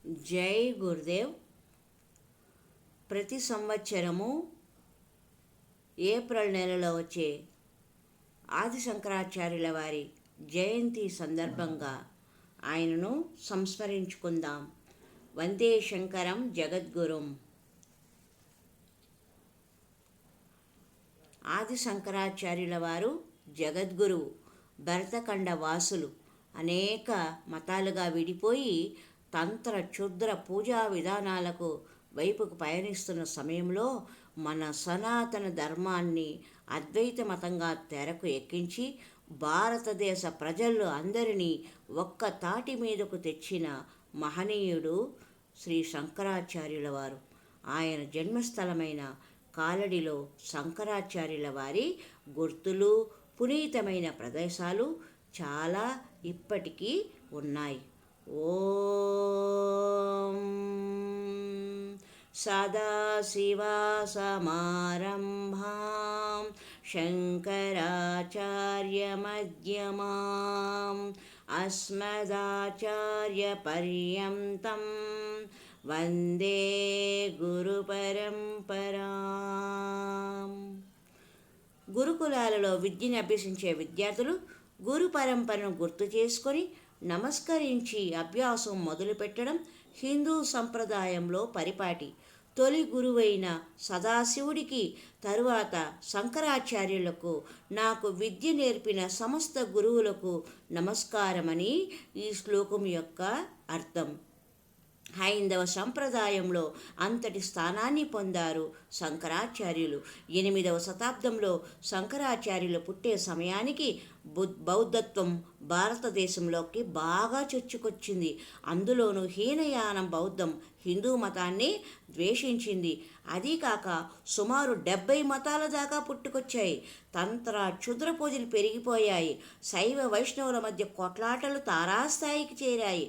జై గురుదేవ్. ప్రతి సంవత్సరము ఏప్రిల్ నెలలో వచ్చే ఆది శంకరాచార్యుల వారి జయంతి సందర్భంగా ఆయనను సంస్మరించుకుందాం. వందే శంకరం జగద్గురుం. ఆది శంకరాచార్యుల వారు జగద్గురువు. భరతఖండ వాసులు అనేక మతాలుగా విడిపోయి తంత్ర క్షుద్ర పూజా విధానాలకు వైపుకు పయనిస్తున్న సమయంలో మన సనాతన ధర్మాన్ని అద్వైత మతంగా తెరకు ఎక్కించి భారతదేశ ప్రజలు అందరినీ ఒక్క తాటి మీదకు తెచ్చిన మహనీయుడు శ్రీ శంకరాచార్యుల వారు. ఆయన జన్మస్థలమైన కాలడిలో శంకరాచార్యుల వారి గుర్తులు, పునీతమైన ప్రదేశాలు చాలా ఇప్పటికీ ఉన్నాయి. ఓం సదాశివసమారంభాం శంకరాచార్యమధ్యమాం అస్మదాచార్యపర్యంతం వందే గురుపరంపరాం. గురుకులాలలో విద్యను అభ్యసించే విద్యార్థులు గురు పరంపరను గుర్తు చేసుకొని నమస్కరించి అభ్యాసం మొదలుపెట్టడం హిందూ సంప్రదాయంలో పరిపాటి. తొలి గురువైన సదాశివుడికి తరువాత శంకరాచార్యులకు నాకు విద్య నేర్పిన సమస్త గురువులకు నమస్కారమని ఈ శ్లోకం యొక్క అర్థం. హైందవ సంప్రదాయంలో అంతటి స్థానాన్ని పొందారు శంకరాచార్యులు. 8వ శతాబ్దంలో శంకరాచార్యులు పుట్టే సమయానికి బౌద్ధత్వం భారతదేశంలోకి బాగా చొచ్చుకొచ్చింది. అందులోనూ హీనయానం బౌద్ధం హిందూ మతాన్ని ద్వేషించింది. అదీకాక సుమారు 70 మతాల దాకా పుట్టుకొచ్చాయి. తంత్ర క్షుద్ర పూజలు పెరిగిపోయాయి. శైవ వైష్ణవుల మధ్య కొట్లాటలు తారాస్థాయికి చేరాయి.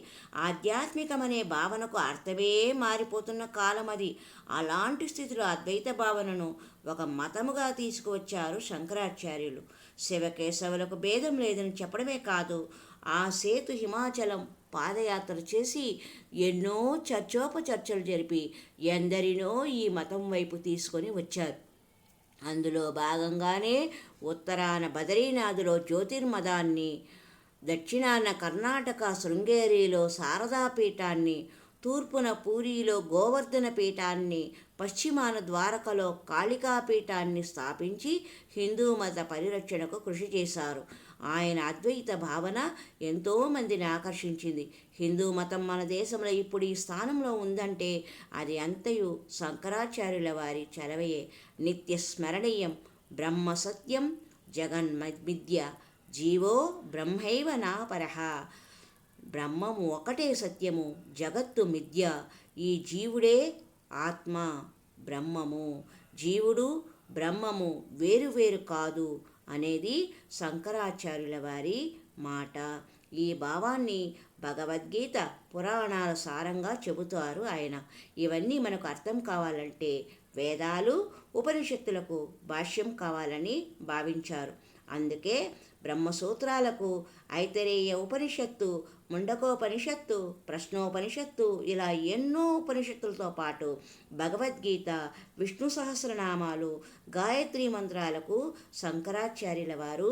ఆధ్యాత్మికమనే భావనకు అర్థమే మారిపోతున్న కాలం అది. అలాంటి స్థితిలో అద్వైత భావనను ఒక మతముగా తీసుకువచ్చారు శంకరాచార్యులు. శివకేశవులకు భేదం లేదని చెప్పడమే కాదు, ఆ సేతు హిమాచలం పాదయాత్ర చేసి ఎన్నో చర్చోపచర్చలు జరిపి ఎందరినో ఈ మతం వైపు తీసుకొని వచ్చారు. అందులో భాగంగానే ఉత్తరాన బదరీనాథులో జ్యోతిర్మదాన్ని, దక్షిణాన కర్ణాటక శృంగేరిలో శారదాపీఠాన్ని, తూర్పున పూరిలో గోవర్ధన పీఠాన్ని, పశ్చిమాన ద్వారకలో కాళికాపీఠాన్ని స్థాపించి హిందూ మత పరిరక్షణకు కృషి చేశారు. ఆయన అద్వైత భావన ఎంతోమందిని ఆకర్షించింది. హిందూ మతం మన దేశంలో ఇప్పుడు ఈ స్థానంలో ఉందంటే అది అంతయు శంకరాచార్యుల వారి చలవయే. నిత్య స్మరణీయం బ్రహ్మ సత్యం జగన్మిథ్య జీవో బ్రహ్మైవ నాపరః. బ్రహ్మము ఒకటే సత్యము, జగత్తు మిథ్య. ఈ జీవుడే ఆత్మ, బ్రహ్మము. జీవుడు బ్రహ్మము వేరువేరు కాదు అనేది శంకరాచార్యుల వారి మాట. ఈ భావాన్ని భగవద్గీత పురాణాల సారంగా చెబుతారు ఆయన. ఇవన్నీ మనకు అర్థం కావాలంటే వేదాలు, ఉపనిషత్తులకు భాష్యం కావాలని భావించారు. అందుకే బ్రహ్మసూత్రాలకు ఐతరేయ ఉపనిషత్తు, ముండకోపనిషత్తు, ప్రశ్నోపనిషత్తు ఇలా ఎన్నో ఉపనిషత్తులతో పాటు భగవద్గీత, విష్ణు సహస్రనామాలు, గాయత్రి మంత్రాలకు శంకరాచార్యుల వారు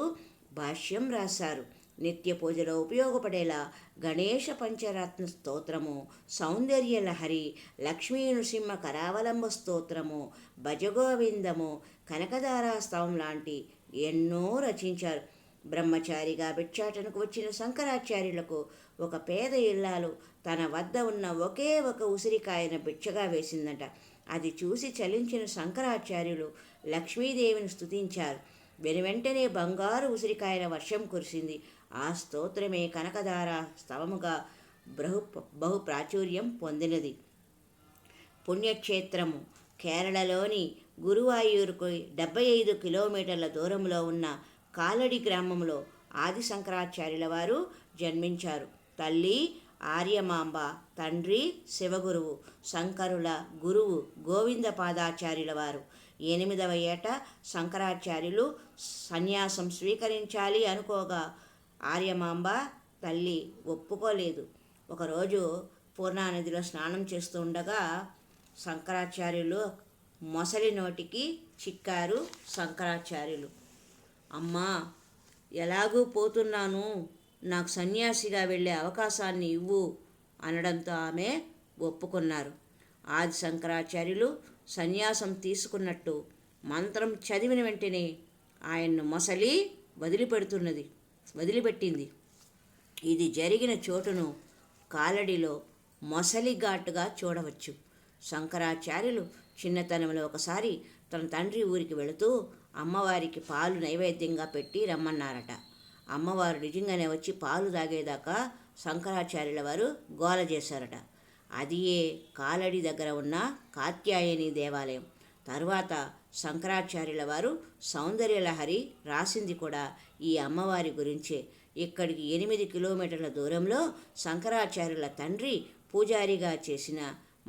భాష్యం రాశారు. నిత్య పూజలో ఉపయోగపడేలా గణేశ పంచరత్న స్తోత్రము, సౌందర్యలహరి, లక్ష్మీ నృసింహ కరావలంబ స్తోత్రము, భజగోవిందము, కనకదారా స్తవం లాంటి ఎన్నో రచించారు. బ్రహ్మచారిగా భిక్షాటనకు వచ్చిన శంకరాచార్యులకు ఒక పేద ఇల్లాలు తన వద్ద ఉన్న ఒకే ఒక ఉసిరికాయను భిక్షగా వేసిందట. అది చూసి చలించిన శంకరాచార్యులు లక్ష్మీదేవిని స్తుతించారు. వెనువెంటనే బంగారు ఉసిరికాయల వర్షం కురిసింది. ఆ స్తోత్రమే కనకదార స్తవముగా బహు ప్రాచుర్యం పొందినది. పుణ్యక్షేత్రము కేరళలోని గురువాయూరుకు 75 కిలోమీటర్ల దూరంలో ఉన్న కాలడి గ్రామంలో ఆది శంకరాచార్యుల వారు జన్మించారు. తల్లి ఆర్యమాంబ, తండ్రి శివగురువు. శంకరుల గురువు గోవిందపాదాచార్యుల వారు. 8వ ఏట శంకరాచార్యులు సన్యాసం స్వీకరించాలి అనుకోగా ఆర్యమాంబ తల్లి ఒప్పుకోలేదు. ఒకరోజు పూర్ణానదిలో స్నానం చేస్తూ ఉండగా శంకరాచార్యులు మొసలి నోటికి చిక్కారు. శంకరాచార్యులు, అమ్మా, ఎలాగూ పోతున్నాను, నాకు సన్యాసిగా వెళ్ళే అవకాశాన్ని ఇవ్వు అనడంతో ఆమె ఒప్పుకున్నారు. ఆది శంకరాచార్యులు సన్యాసం తీసుకున్నట్టు మంత్రం చదివిన వెంటనే ఆయన్ను మొసలి వదిలిపెట్టింది. ఇది జరిగిన చోటును కాలడిలో మొసలి ఘాటుగా చూడవచ్చు. శంకరాచార్యులు చిన్నతనంలో ఒకసారి తన తండ్రి ఊరికి వెళుతూ అమ్మవారికి పాలు నైవేద్యంగా పెట్టి రమ్మన్నారట. అమ్మవారు నిజంగానే వచ్చి పాలు తాగేదాకా శంకరాచార్యుల వారు గోల చేశారట. అదియే కాలడి దగ్గర ఉన్న కాత్యాయని దేవాలయం. తరువాత శంకరాచార్యుల వారు సౌందర్యలహరి రాసింది కూడా ఈ అమ్మవారి గురించే. ఇక్కడికి 8 కిలోమీటర్ల దూరంలో శంకరాచార్యుల తండ్రి పూజారిగా చేసిన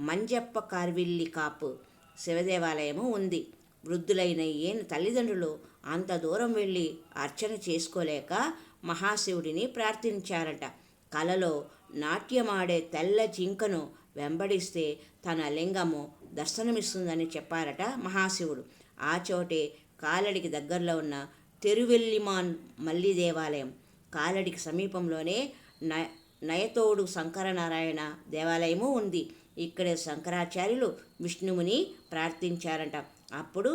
మంజప్ప కార్విల్లి కాపు శివదేవాలయము ఉంది. వృద్ధులైన ఈయన తల్లిదండ్రులు అంత దూరం వెళ్ళి అర్చన చేసుకోలేక మహాశివుడిని ప్రార్థించారట. కలలో నాట్యమాడే తెల్ల జింకను వెంబడిస్తే తన లింగము దర్శనమిస్తుందని చెప్పారట మహాశివుడు. ఆ చోటే కాలడికి దగ్గరలో ఉన్న తెరువెల్లిమాన్ మల్లి దేవాలయం. కాలడికి సమీపంలోనే నయతోడు శంకరనారాయణ దేవాలయము ఉంది. ఇక్కడే శంకరాచార్యులు విష్ణువుని ప్రార్థించారట. అప్పుడు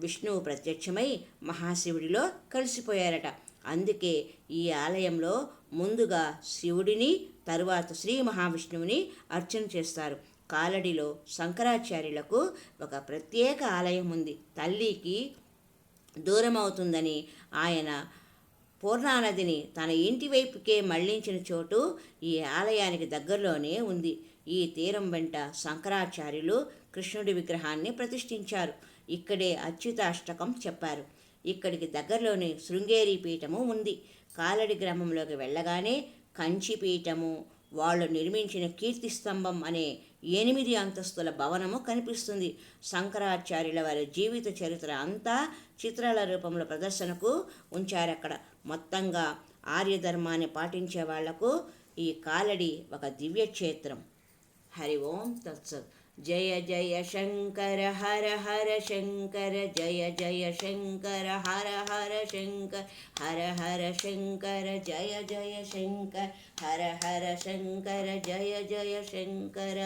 విష్ణువు ప్రత్యక్షమై మహాశివుడిలో కలిసిపోయారట. అందుకే ఈ ఆలయంలో ముందుగా శివుడిని, తరువాత శ్రీ మహావిష్ణువుని అర్చన చేస్తారు. కాలడిలో శంకరాచార్యులకు ఒక ప్రత్యేక ఆలయం ఉంది. తల్లికి దూరం అవుతుందని ఆయన పూర్ణానదిని తన ఇంటి వైపుకే మళ్లించిన చోటు ఈ ఆలయానికి దగ్గరలోనే ఉంది. ఈ తీరం వెంట శంకరాచార్యులు కృష్ణుడి విగ్రహాన్ని ప్రతిష్ఠించారు. ఇక్కడే అచ్యుతాష్టకం చెప్పారు. ఇక్కడికి దగ్గరలోనే శృంగేరి పీఠము ఉంది. కాలడి గ్రామంలోకి వెళ్ళగానే కంచి పీఠము, వాళ్ళు నిర్మించిన కీర్తిస్తంభం అనే 8 అంతస్తుల భవనము కనిపిస్తుంది. శంకరాచార్యుల వారి జీవిత చరిత్ర అంతా చిత్రాల రూపంలో ప్రదర్శనకు ఉంచారక్కడ. మొత్తంగా ఆర్యధర్మాన్ని పాటించే వాళ్లకు ఈ కాలడి ఒక దివ్యక్షేత్రం. హరి ఓం తత్సత్. జయ జయ శంకర హర హర శంకర, జయ జయ శంకర హర హర శంకర, హర హర శంకర, జయ జయ శంకర, హర హర శంకర, జయ జయ శంకర.